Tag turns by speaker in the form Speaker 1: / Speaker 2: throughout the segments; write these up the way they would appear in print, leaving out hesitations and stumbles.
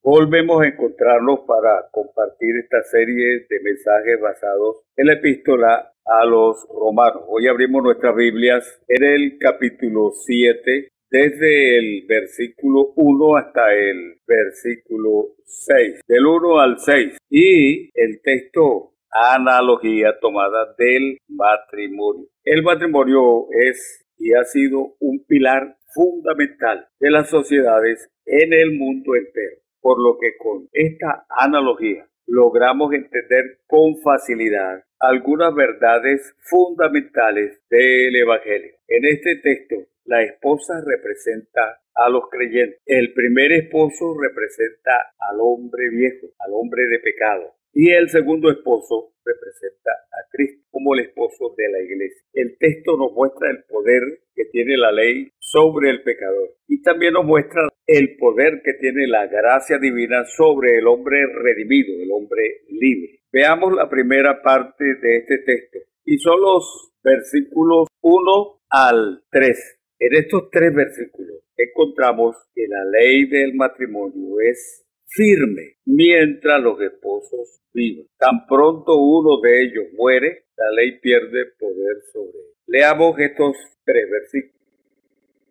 Speaker 1: Volvemos a encontrarnos para compartir esta serie de mensajes basados en la epístola a los romanos. Hoy abrimos nuestras Biblias en el capítulo 7, desde el versículo 1 hasta el versículo 6, del 1 al 6. Y el texto, analogía tomada del matrimonio. El matrimonio es y ha sido un pilar fundamental de las sociedades en el mundo entero, por lo que con esta analogía logramos entender con facilidad algunas verdades fundamentales del Evangelio. En este texto, la esposa representa a los creyentes. El primer esposo representa al hombre viejo, al hombre de pecado. Y el segundo esposo representa a Cristo como el esposo de la iglesia. El texto nos muestra el poder que tiene la ley sobre el pecador. Y también nos muestra el poder que tiene la gracia divina sobre el hombre redimido, el hombre libre. Veamos la primera parte de este texto. Y son los versículos 1 al 3. En estos 3 versículos encontramos que la ley del matrimonio es firme mientras los esposos viven. Tan pronto uno de ellos muere, la ley pierde poder sobre él. Leamos estos 3 versículos.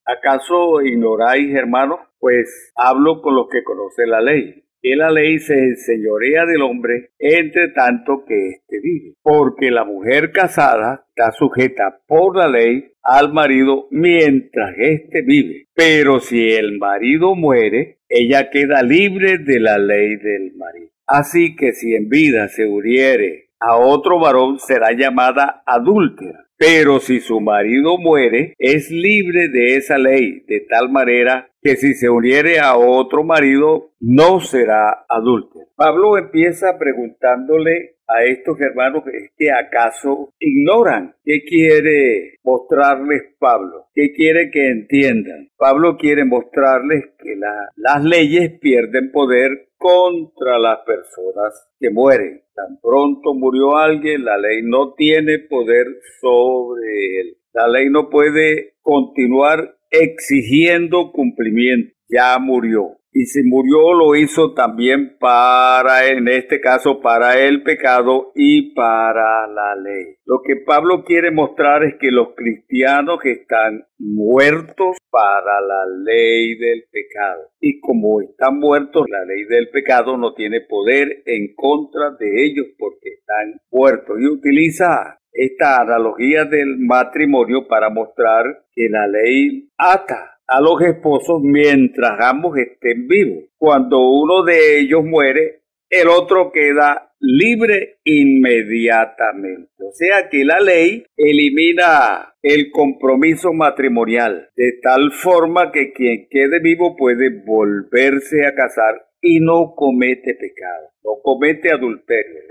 Speaker 1: ¿Acaso ignoráis, hermanos? Pues hablo con los que conocen la ley. Que la ley se enseñorea del hombre entre tanto que éste vive. Porque la mujer casada está sujeta por la ley al marido mientras éste vive. Pero si el marido muere, ella queda libre de la ley del marido. Así que si en vida se uniere a otro varón, será llamada adúltera. Pero si su marido muere, es libre de esa ley, de tal manera que si se uniere a otro marido, no será adúltera. Pablo empieza preguntándole a estos hermanos que acaso ignoran. ¿Qué quiere mostrarles Pablo? ¿Qué quiere que entiendan? Pablo quiere mostrarles que las leyes pierden poder contra las personas que mueren. Tan pronto murió alguien, la ley no tiene poder sobre él. La ley no puede continuar exigiendo cumplimiento. Ya murió. Y si murió, lo hizo también en este caso, para el pecado y para la ley. Lo que Pablo quiere mostrar es que los cristianos están muertos para la ley del pecado. Y como están muertos, la ley del pecado no tiene poder en contra de ellos porque están muertos. Y utiliza esta analogía del matrimonio para mostrar que la ley ata a los esposos mientras ambos estén vivos. Cuando uno de ellos muere, el otro queda libre inmediatamente. O sea que la ley elimina el compromiso matrimonial, de tal forma que quien quede vivo puede volverse a casar y no comete pecado, no comete adulterio.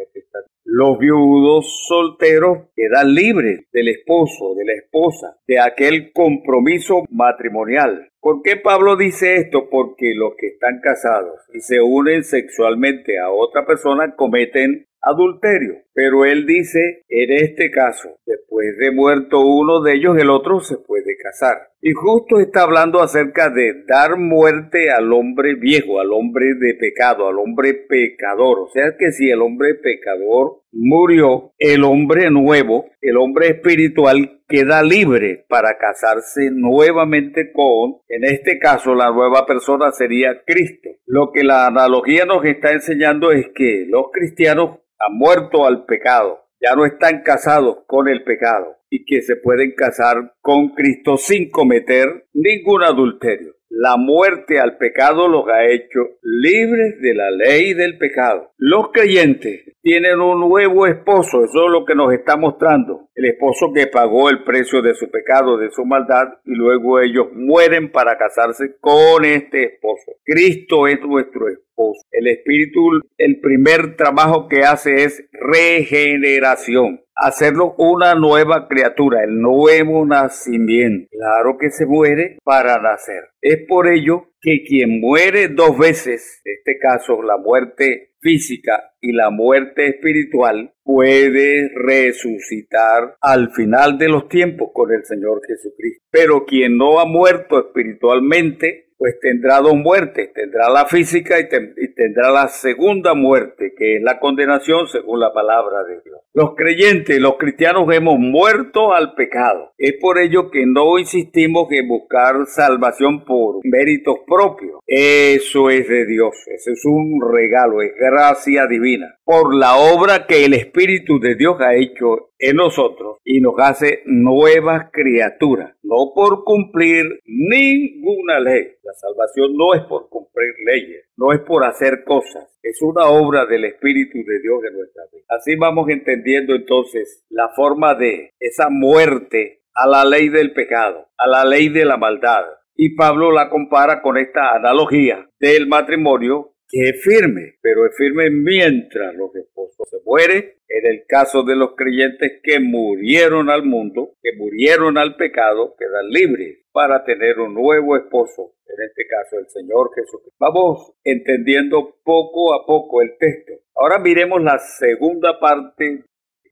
Speaker 1: Los viudos solteros quedan libres del esposo, de la esposa, de aquel compromiso matrimonial. ¿Por qué Pablo dice esto? Porque los que están casados y se unen sexualmente a otra persona cometen adulterio. Pero él dice, en este caso, después de muerto uno de ellos, el otro se puede casar. Y justo está hablando acerca de dar muerte al hombre viejo, al hombre de pecado, al hombre pecador. O sea que si el hombre pecador murió, el hombre nuevo, el hombre espiritual, queda libre para casarse nuevamente con, en este caso, la nueva persona sería Cristo. Lo que la analogía nos está enseñando es que los cristianos han muerto al pecado, ya no están casados con el pecado y que se pueden casar con Cristo sin cometer ningún adulterio. La muerte al pecado los ha hecho libres de la ley del pecado. Los creyentes tienen un nuevo esposo, eso es lo que nos está mostrando. El esposo que pagó el precio de su pecado, de su maldad, y luego ellos mueren para casarse con este esposo. Cristo es nuestro esposo. El Espíritu, el primer trabajo que hace es regeneración. Hacerlo una nueva criatura, el nuevo nacimiento. Claro que se muere para nacer. Es por ello que quien muere 2 veces, en este caso la muerte física y la muerte espiritual, puede resucitar al final de los tiempos con el Señor Jesucristo. Pero quien no ha muerto espiritualmente, pues tendrá dos muertes, tendrá la física y tendrá la segunda muerte, que es la condenación según la palabra de Dios. Los creyentes, los cristianos hemos muerto al pecado. Es por ello que no insistimos en buscar salvación por méritos propios. Eso es de Dios, ese es un regalo, es gracia divina. Por la obra que el Espíritu de Dios ha hecho en nosotros y nos hace nuevas criaturas, no por cumplir ninguna ley. La salvación no es por cumplir leyes, no es por hacer cosas, es una obra del Espíritu de Dios en nuestra vida. Así vamos entendiendo entonces la forma de esa muerte a la ley del pecado, a la ley de la maldad. Y Pablo la compara con esta analogía del matrimonio, que es firme, pero es firme mientras los esposos se mueren. En el caso de los creyentes que murieron al mundo, que murieron al pecado, quedan libres para tener un nuevo esposo, en este caso el Señor Jesucristo. Vamos entendiendo poco a poco el texto. Ahora miremos la segunda parte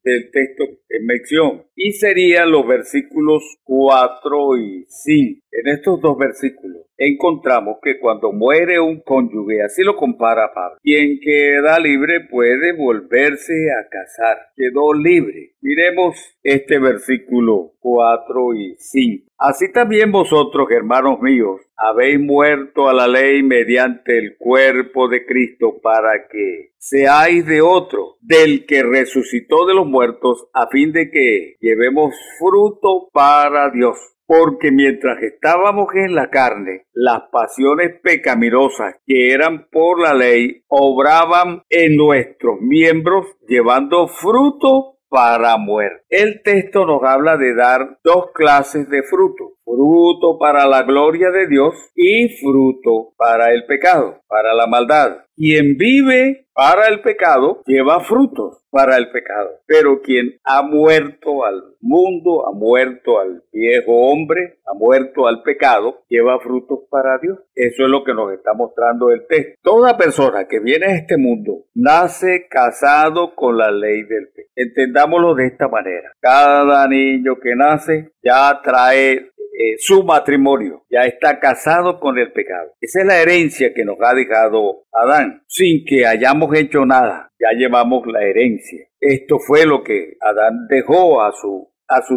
Speaker 1: del texto en mención, y serían los versículos 4 y 5. En estos dos versículos encontramos que cuando muere un cónyuge, así lo compara Pablo, quien queda libre puede volverse a casar, quedó libre. Miremos este versículo 4 y 5. Así también vosotros, hermanos míos, habéis muerto a la ley mediante el cuerpo de Cristo, para que seáis de otro, del que resucitó de los muertos, a fin de que llevemos fruto para Dios. Porque mientras estábamos en la carne, las pasiones pecaminosas que eran por la ley obraban en nuestros miembros, llevando fruto para muerte. El texto nos habla de dar dos clases de fruto: fruto para la gloria de Dios y fruto para el pecado, para la maldad. Quien vive para el pecado lleva frutos para el pecado, pero quien ha muerto al mundo, ha muerto al viejo hombre, ha muerto al pecado, lleva frutos para Dios. Eso es lo que nos está mostrando el texto. Toda persona que viene a este mundo nace casado con la ley del pecado. Entendámoslo de esta manera: cada niño que nace ya trae su matrimonio, ya está casado con el pecado. Esa es la herencia que nos ha dejado Adán, sin que hayamos hecho nada. Ya llevamos la herencia. Esto fue lo que Adán dejó a su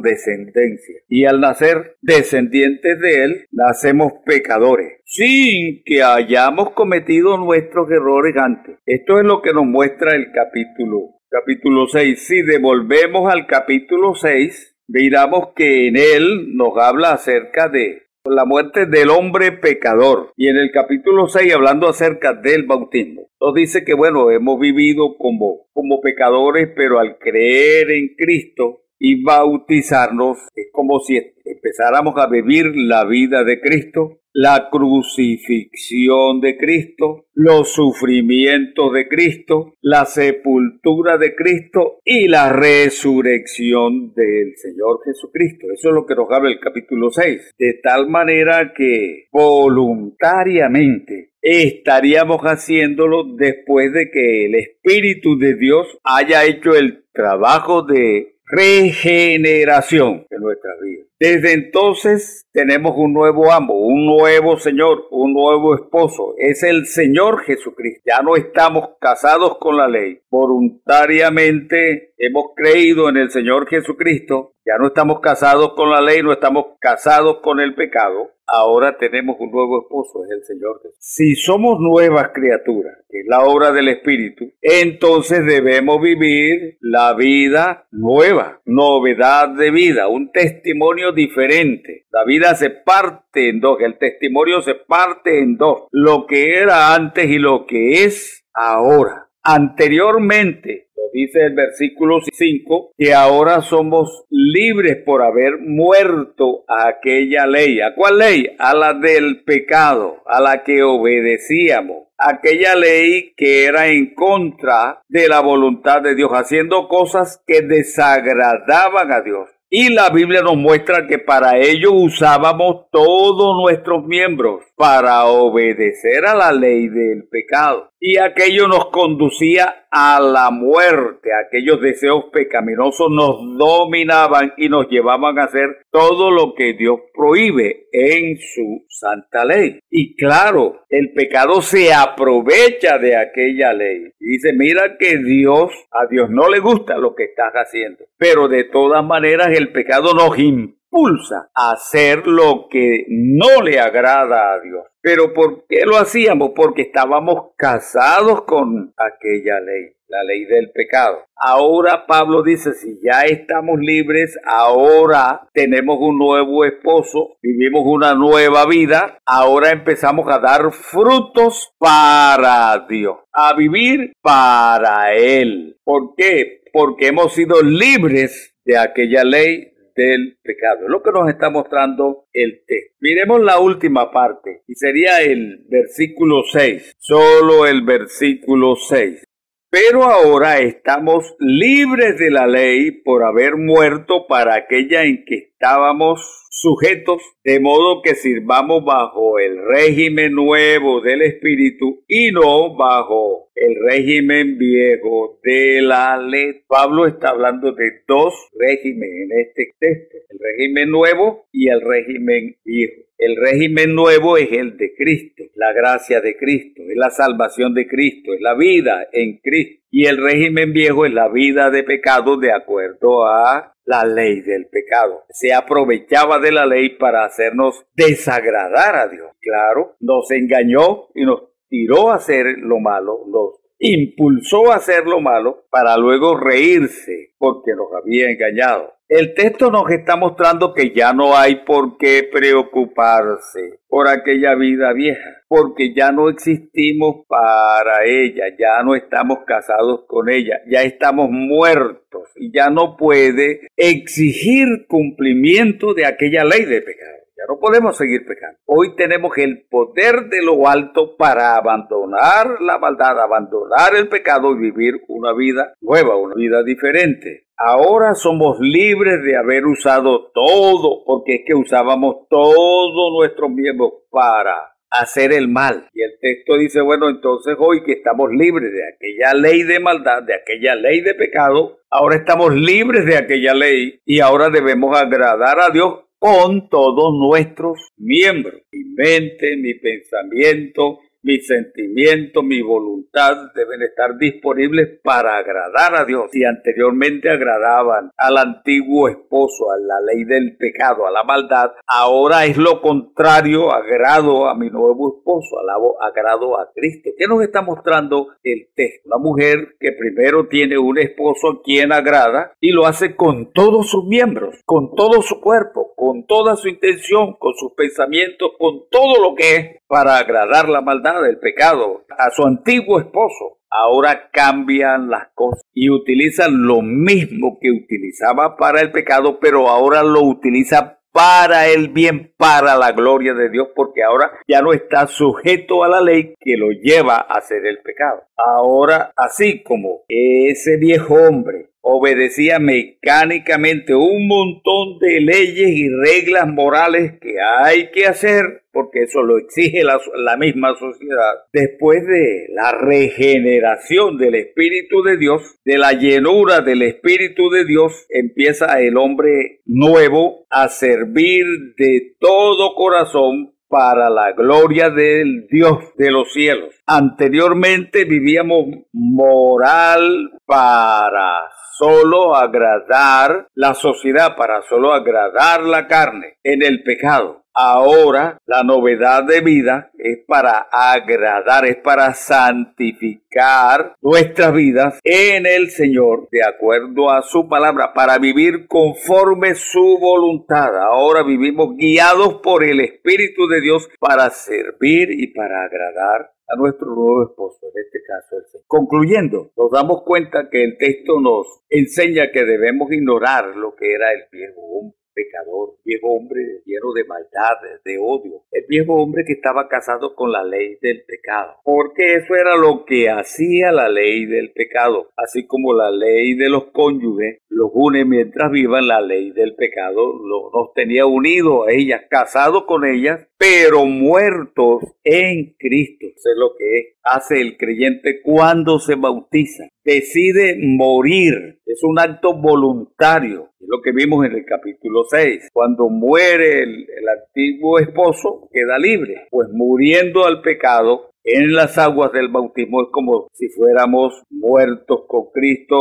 Speaker 1: descendencia. Y al nacer descendientes de él, nacemos pecadores, sin que hayamos cometido nuestros errores antes. Esto es lo que nos muestra el capítulo 6. Si devolvemos al capítulo 6, miramos que en él nos habla acerca de la muerte del hombre pecador. Y en el capítulo 6, hablando acerca del bautismo, nos dice que hemos vivido como pecadores, pero al creer en Cristo y bautizarnos, es como si empezáramos a vivir la vida de Cristo, la crucifixión de Cristo, los sufrimientos de Cristo, la sepultura de Cristo y la resurrección del Señor Jesucristo. Eso es lo que nos habla el capítulo 6. De tal manera que voluntariamente estaríamos haciéndolo después de que el Espíritu de Dios haya hecho el trabajo de regeneración en nuestras vidas. Desde entonces tenemos un nuevo amo, un nuevo Señor, un nuevo esposo. Es el Señor Jesucristo. Ya no estamos casados con la ley. Voluntariamente hemos creído en el Señor Jesucristo. Ya no estamos casados con la ley, no estamos casados con el pecado. Ahora tenemos un nuevo esposo, es el Señor Jesús. Si somos nuevas criaturas, que es la obra del Espíritu, entonces debemos vivir la vida nueva, novedad de vida, un testimonio diferente. La vida se parte en dos, el testimonio se parte en dos: lo que era antes y lo que es ahora. Anteriormente, lo dice el versículo 5, que ahora somos libres por haber muerto a aquella ley. ¿A cuál ley? A la del pecado, a la que obedecíamos. Aquella ley que era en contra de la voluntad de Dios, haciendo cosas que desagradaban a Dios. Y la Biblia nos muestra que para ello usábamos todos nuestros miembros. para obedecer a la ley del pecado. Y aquello nos conducía a la muerte. Aquellos deseos pecaminosos nos dominaban y nos llevaban a hacer todo lo que Dios prohíbe en su santa ley. Y claro, el pecado se aprovecha de aquella ley. Y dice, mira que a Dios no le gusta lo que estás haciendo. Pero de todas maneras el pecado nos impulsa a hacer lo que no le agrada a Dios. ¿Pero por qué lo hacíamos? Porque estábamos casados con aquella ley, la ley del pecado. Ahora Pablo dice, si ya estamos libres, ahora tenemos un nuevo esposo, vivimos una nueva vida, ahora empezamos a dar frutos para Dios, a vivir para Él. ¿Por qué? Porque hemos sido libres de aquella ley del pecado. Es lo que nos está mostrando el texto. Miremos la última parte y sería el versículo 6. Solo el versículo 6. Pero ahora estamos libres de la ley por haber muerto para aquella en que estábamos sujetos, de modo que sirvamos bajo el régimen nuevo del Espíritu y no bajo el régimen viejo de la ley. Pablo está hablando de dos regímenes en este texto, el régimen nuevo y el régimen viejo. El régimen nuevo es el de Cristo, la gracia de Cristo, es la salvación de Cristo, es la vida en Cristo. Y el régimen viejo es la vida de pecado de acuerdo a la ley del pecado. Se aprovechaba de la ley para hacernos desagradar a Dios. Claro, nos engañó y nos tiró a hacer lo malo, nos impulsó a hacer lo malo para luego reírse porque nos había engañado. El texto nos está mostrando que ya no hay por qué preocuparse por aquella vida vieja, porque ya no existimos para ella, ya no estamos casados con ella, ya estamos muertos y ya no puede exigir cumplimiento de aquella ley de pecado. Ya no podemos seguir pecando. Hoy tenemos el poder de lo alto para abandonar la maldad, abandonar el pecado y vivir una vida nueva, una vida diferente. Ahora somos libres de haber usado todo, porque es que usábamos todos nuestros miembros para hacer el mal. Y el texto dice, bueno, entonces hoy que estamos libres de aquella ley de maldad, de aquella ley de pecado, ahora estamos libres de aquella ley y ahora debemos agradar a Dios con todos nuestros miembros. Mi mente, mi pensamiento, mis sentimientos, mi voluntad deben estar disponibles para agradar a Dios. Si anteriormente agradaban al antiguo esposo, a la ley del pecado, a la maldad, ahora es lo contrario, agrado a mi nuevo esposo, agrado a Cristo. ¿Qué nos está mostrando el texto? Una mujer que primero tiene un esposo a quien agrada y lo hace con todos sus miembros, con todo su cuerpo, con toda su intención, con sus pensamientos, con todo lo que es para agradar la maldad del pecado a su antiguo esposo. Ahora cambian las cosas y utilizan lo mismo que utilizaba para el pecado, pero ahora lo utiliza para el bien, para la gloria de Dios, porque ahora ya no está sujeto a la ley que lo lleva a hacer el pecado. Ahora, así como ese viejo hombre obedecía mecánicamente un montón de leyes y reglas morales que hay que hacer, porque eso lo exige la misma sociedad. Después de la regeneración del Espíritu de Dios, de la llenura del Espíritu de Dios, empieza el hombre nuevo a servir de todo corazón para la gloria del Dios de los cielos. Anteriormente vivíamos moral para solo agradar la sociedad, para solo agradar la carne en el pecado. Ahora la novedad de vida es para agradar, es para santificar nuestras vidas en el Señor de acuerdo a su palabra, para vivir conforme su voluntad. Ahora vivimos guiados por el Espíritu de Dios para servir y para agradar a nuestro nuevo esposo, en este caso el Señor. Concluyendo, nos damos cuenta que el texto nos enseña que debemos ignorar lo que era el viejo hombre pecador, viejo hombre lleno de maldad, de odio, el viejo hombre que estaba casado con la ley del pecado, porque eso era lo que hacía la ley del pecado, así como la ley de los cónyuges los une mientras vivan, la ley del pecado nos tenía unidos a ellas, casados con ellas, pero muertos en Cristo. Eso es lo que hace el creyente cuando se bautiza. Decide morir. Es un acto voluntario. Es lo que vimos en el capítulo 6. Cuando muere el antiguo esposo, queda libre. Pues muriendo al pecado, en las aguas del bautismo es como si fuéramos muertos con Cristo,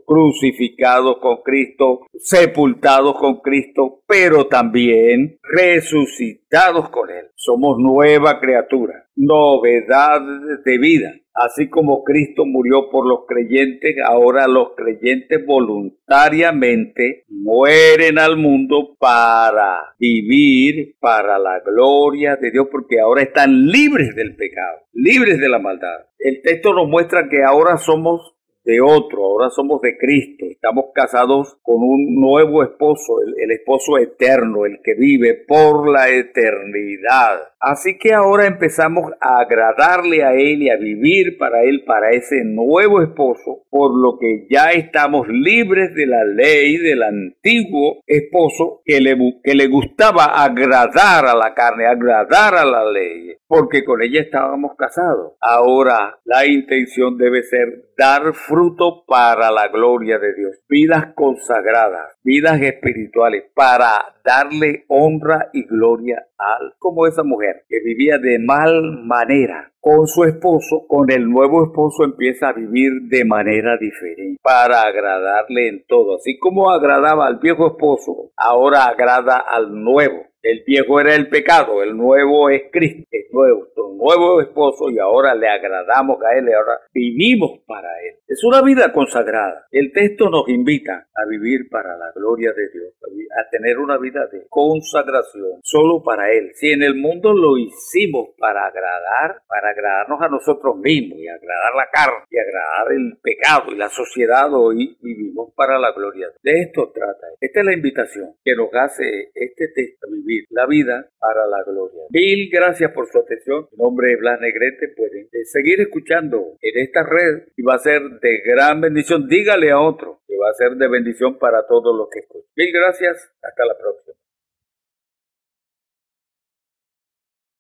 Speaker 1: crucificados con Cristo, sepultados con Cristo, pero también resucitados con Él. Somos nueva criatura, novedad de vida. Así como Cristo murió por los creyentes, ahora los creyentes voluntariamente mueren al mundo para vivir para la gloria de Dios, porque ahora están libres del pecado, libres de la maldad. El texto nos muestra que ahora somos de otro, ahora somos de Cristo, estamos casados con un nuevo esposo, el esposo eterno, el que vive por la eternidad. Así que ahora empezamos a agradarle a Él y a vivir para Él, para ese nuevo esposo, por lo que ya estamos libres de la ley del antiguo esposo que le gustaba agradar a la carne, agradar a la ley, porque con ella estábamos casados. Ahora la intención debe ser dar fruto para la gloria de Dios, vidas consagradas, vidas espirituales, para darle honra y gloria al, como esa mujer que vivía de mal manera con su esposo, con el nuevo esposo empieza a vivir de manera diferente para agradarle en todo. Así como agradaba al viejo esposo, ahora agrada al nuevo. El viejo era el pecado, el nuevo es Cristo, es nuevo esposo, y ahora le agradamos a Él y ahora vivimos para Él. Es una vida consagrada. El texto nos invita a vivir para la gloria de Dios, a tener una vida de consagración solo para Él. Si en el mundo lo hicimos para agradarnos a nosotros mismos y agradar la carne y agradar el pecado y la sociedad, hoy vivimos para la gloria. De esto trata. Esta es la invitación que nos hace este texto, a vivir la vida para la gloria. Mil gracias por su atención. Mi nombre es Blas Negrete. Pueden seguir escuchando en esta red y va a ser de gran bendición. Dígale a otro que va a ser de bendición para todos los que escuchan. Mil gracias. Hasta la próxima.